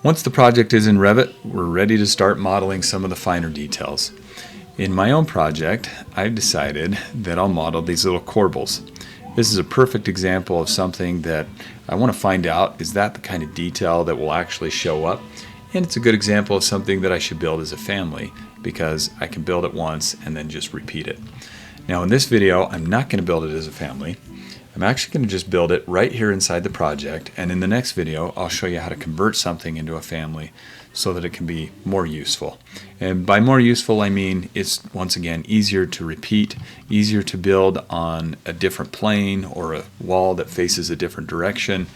Once the project is in Revit, we're ready to start modeling some of the finer details. In my own project, I've decided that I'll model these little corbels. This is a perfect example of something that I want to find out, is that the kind of detail that will actually show up? And it's a good example of something that I should build as a family, because I can build it once and then just repeat it. Now in this video, I'm not going to build it as a family. I'm actually going to just build it right here inside the project, and in the next video I'll show you how to convert something into a family so that it can be more useful. And by more useful I mean it's once again easier to repeat, easier to build on a different plane or a wall that faces a different direction.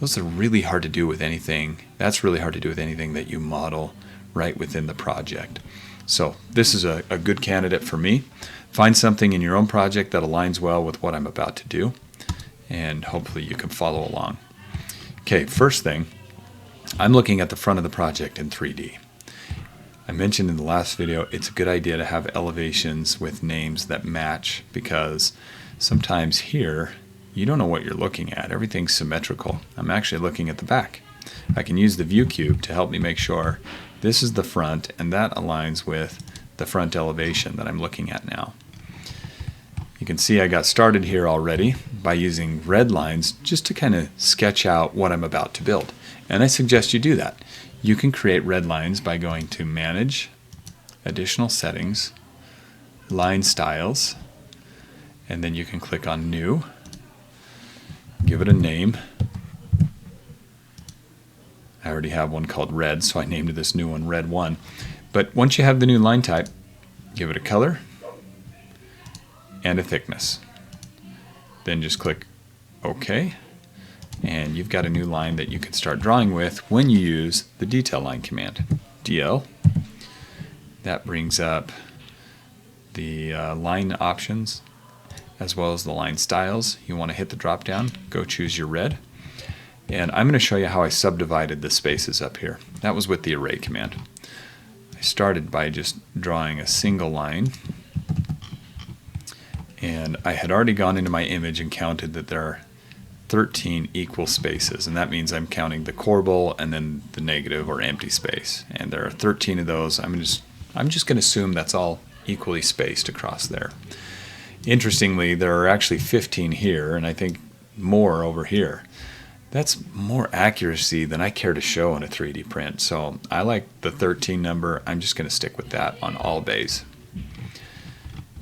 Those are really hard to do with anything. That's really hard to do with anything that you model right within the project. So this is a good candidate for me. Find something in your own project that aligns well with what I'm about to do, and hopefully you can follow along. Okay, first thing, I'm looking at the front of the project in 3D. I mentioned in the last video it's a good idea to have elevations with names that match, because sometimes here you don't know what you're looking at. Everything's symmetrical. I'm actually looking at the back. I can use the view cube to help me make sure this is the front and that aligns with the front elevation that I'm looking at now. You can see I got started here already by using red lines just to kind of sketch out what I'm about to build. And I suggest you do that. You can create red lines by going to Manage, Additional Settings, Line Styles, and then you can click on New, give it a name. I already have one called Red, so I named this new one Red 1. But once you have the new line type, give it a color and a thickness. Then just click OK, and you've got a new line that you can start drawing with when you use the detail line command. DL. That brings up the line options as well as the line styles. You want to hit the drop down, go choose your red. And I'm going to show you how I subdivided the spaces up here. That was with the array command. I started by just drawing a single line, and I had already gone into my image and counted that there are 13 equal spaces, and that means I'm counting the corbel and then the negative or empty space, and there are 13 of those. I'm just going to assume that's all equally spaced across there. Interestingly, there are actually 15 here, and I think more over here. That's more accuracy than I care to show in a 3D print, so I like the 13 number. I'm just going to stick with that on all bays.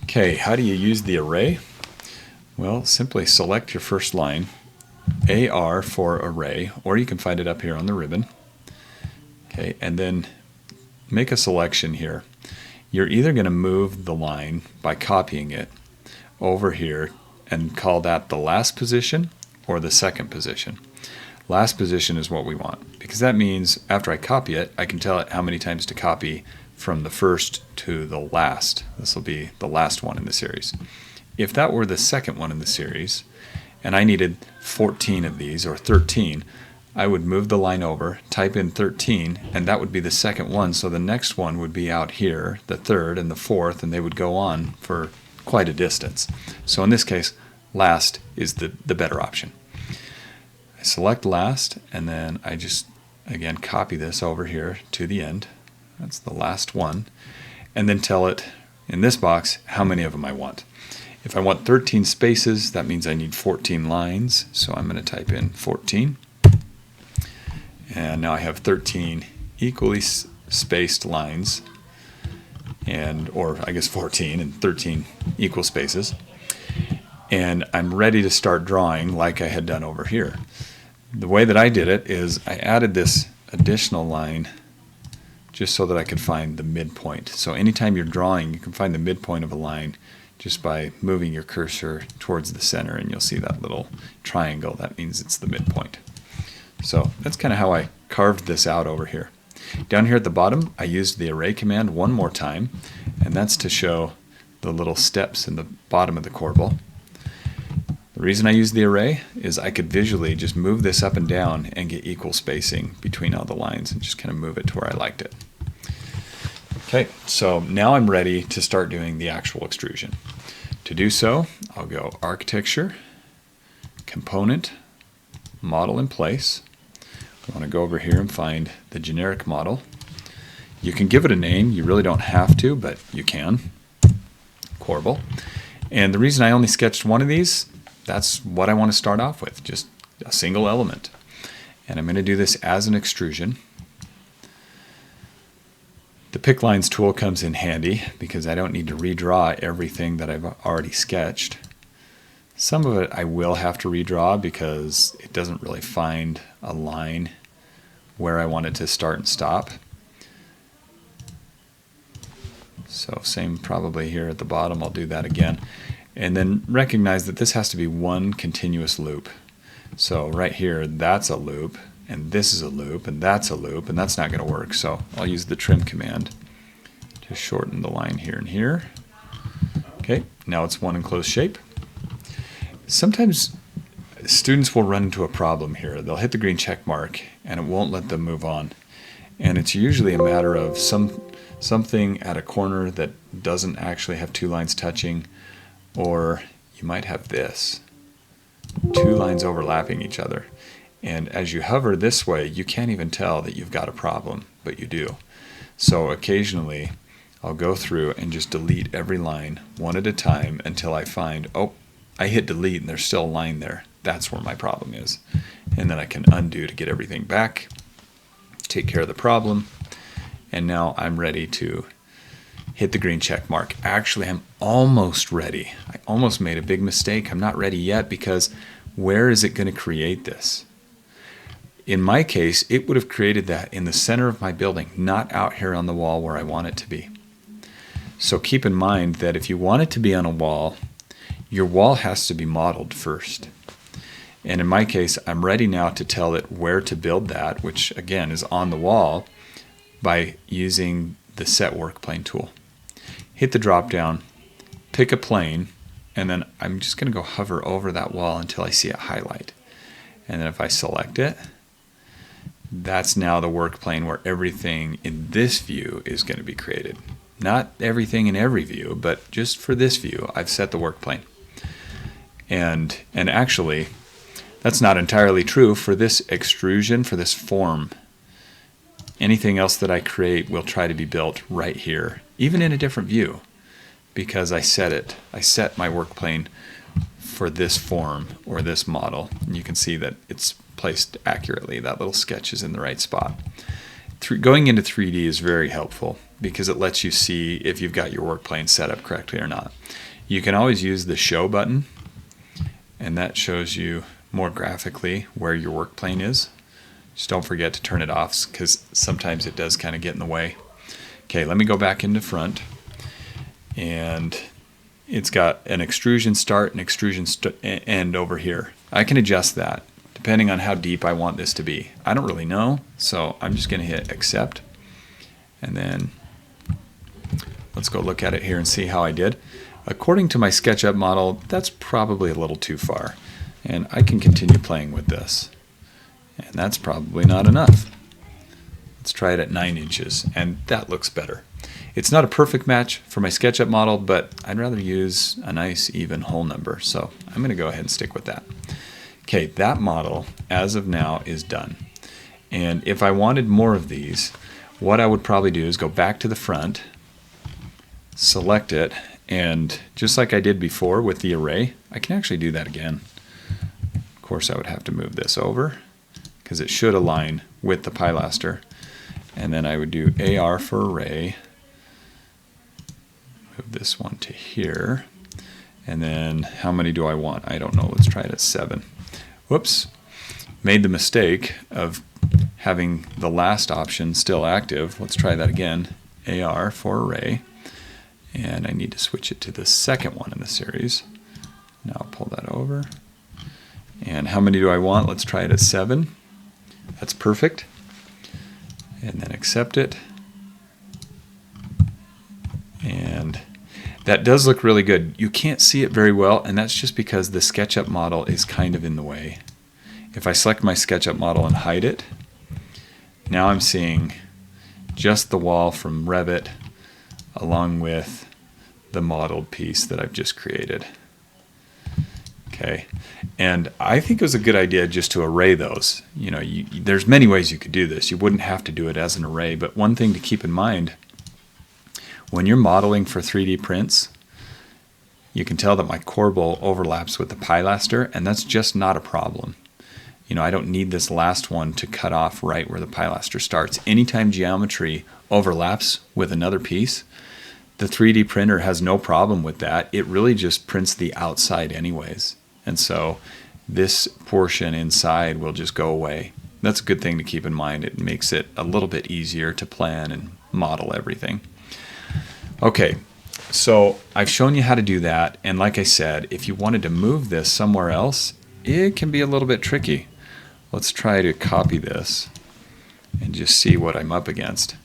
Okay, how do you use the array? Well, simply select your first line, AR for array, or you can find it up here on the ribbon. Okay, and then make a selection here. You're either going to move the line by copying it over here and call that the last position or the second position. Last position is what we want, because that means after I copy it, I can tell it how many times to copy from the first to the last. This will be the last one in the series. If that were the second one in the series, and I needed 14 of these, or 13, I would move the line over, type in 13, and that would be the second one, so the next one would be out here, the third and the fourth, and they would go on for quite a distance. So in this case, last is the better option. I select last, and then I just again copy this over here to the end. That's the last one, and then tell it in this box how many of them I want. If I want 13 spaces, that means I need 14 lines, so I'm going to type in 14, and now I have 13 equally spaced lines, or I guess 14 and 13 equal spaces, and I'm ready to start drawing like I had done over here. The way that I did it is I added this additional line just so that I could find the midpoint. So anytime you're drawing, you can find the midpoint of a line just by moving your cursor towards the center, and you'll see that little triangle. That means it's the midpoint. So that's kind of how I carved this out over here. Down here at the bottom, I used the array command one more time, and that's to show the little steps in the bottom of the corbel. The reason I use the array is I could visually just move this up and down and get equal spacing between all the lines and just kind of move it to where I liked it. Okay, so now I'm ready to start doing the actual extrusion. To do so, I'll go Architecture, Component, Model in Place. I want to go over here and find the generic model. You can give it a name. You really don't have to, but you can. Corbel. And the reason I only sketched one of these, that's what I want to start off with, just a single element. And I'm going to do this as an extrusion. The pick lines tool comes in handy because I don't need to redraw everything that I've already sketched. Some of it I will have to redraw because it doesn't really find a line where I want it to start and stop. So same probably here at the bottom, I'll do that again. And then recognize that this has to be one continuous loop. So right here, that's a loop, and this is a loop, and that's a loop, and that's not going to work. So I'll use the trim command to shorten the line here and here. Okay, now it's one enclosed shape. Sometimes students will run into a problem here. They'll hit the green check mark, and it won't let them move on. And it's usually a matter of something at a corner that doesn't actually have two lines touching, or you might have this. Two lines overlapping each other. And as you hover this way, you can't even tell that you've got a problem, but you do. So occasionally, I'll go through and just delete every line one at a time until I find, oh, I hit delete and there's still a line there. That's where my problem is. And then I can undo to get everything back, take care of the problem, and now I'm ready to hit the green check mark. Actually, I'm almost ready. I almost made a big mistake. I'm not ready yet because where is it going to create this? In my case, it would have created that in the center of my building, not out here on the wall where I want it to be. So keep in mind that if you want it to be on a wall, your wall has to be modeled first. And in my case, I'm ready now to tell it where to build that, which again is on the wall, by using the Set Work Plane tool. Hit the drop down, pick a plane, and then I'm just going to go hover over that wall until I see it highlight. And then if I select it, that's now the work plane where everything in this view is going to be created. Not everything in every view, but just for this view, I've set the work plane. And actually, that's not entirely true for this extrusion, for this form. Anything else that I create will try to be built right here, even in a different view, because I set it. I set my work plane for this form or this model, and you can see that it's placed accurately. That little sketch is in the right spot. Going into 3D is very helpful because it lets you see if you've got your work plane set up correctly or not. You can always use the show button, and that shows you more graphically where your work plane is. Just don't forget to turn it off because sometimes it does kind of get in the way. Okay, let me go back into front, and it's got an extrusion start and extrusion end over here. I can adjust that depending on how deep I want this to be. I don't really know, so I'm just going to hit accept, and then let's go look at it here and see how I did. According to my SketchUp model, that's probably a little too far, and I can continue playing with this. And that's probably not enough. Let's try it at 9 inches, and that looks better. It's not a perfect match for my SketchUp model, but I'd rather use a nice even whole number, so I'm going to go ahead and stick with that. Okay, that model, as of now, is done. And if I wanted more of these, what I would probably do is go back to the front, select it, and just like I did before with the array, I can actually do that again. Of course, I would have to move this over, because it should align with the pilaster. And then I would do AR for array, move this one to here, and then how many do I want? I don't know, let's try it at 7. Whoops, made the mistake of having the last option still active. Let's try that again, AR for array, and I need to switch it to the second one in the series. Now I'll pull that over. And how many do I want? Let's try it at 7. That's perfect. And then accept it. And that does look really good. You can't see it very well, and that's just because the SketchUp model is kind of in the way. If I select my SketchUp model and hide it, now I'm seeing just the wall from Revit along with the modeled piece that I've just created. Okay, and I think it was a good idea just to array those. You know, there's many ways you could do this. You wouldn't have to do it as an array, but one thing to keep in mind, when you're modeling for 3D prints, you can tell that my corbel overlaps with the pilaster, and that's just not a problem. You know, I don't need this last one to cut off right where the pilaster starts. Anytime geometry overlaps with another piece, the 3D printer has no problem with that. It really just prints the outside anyways. And so this portion inside will just go away. That's a good thing to keep in mind. It makes it a little bit easier to plan and model everything. Okay, so I've shown you how to do that. And like I said, if you wanted to move this somewhere else, it can be a little bit tricky. Let's try to copy this and just see what I'm up against.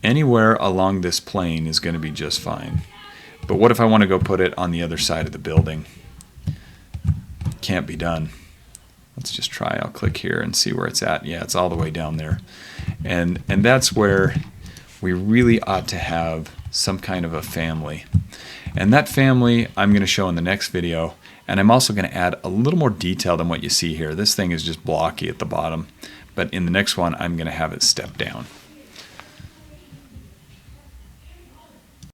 Anywhere along this plane is going to be just fine. But what if I want to go put it on the other side of the building? Can't be done. Let's just try. I'll click here and see where it's at. Yeah, it's all the way down there. And that's where we really ought to have some kind of a family. And that family I'm going to show in the next video. And I'm also going to add a little more detail than what you see here. This thing is just blocky at the bottom. But in the next one, I'm going to have it step down.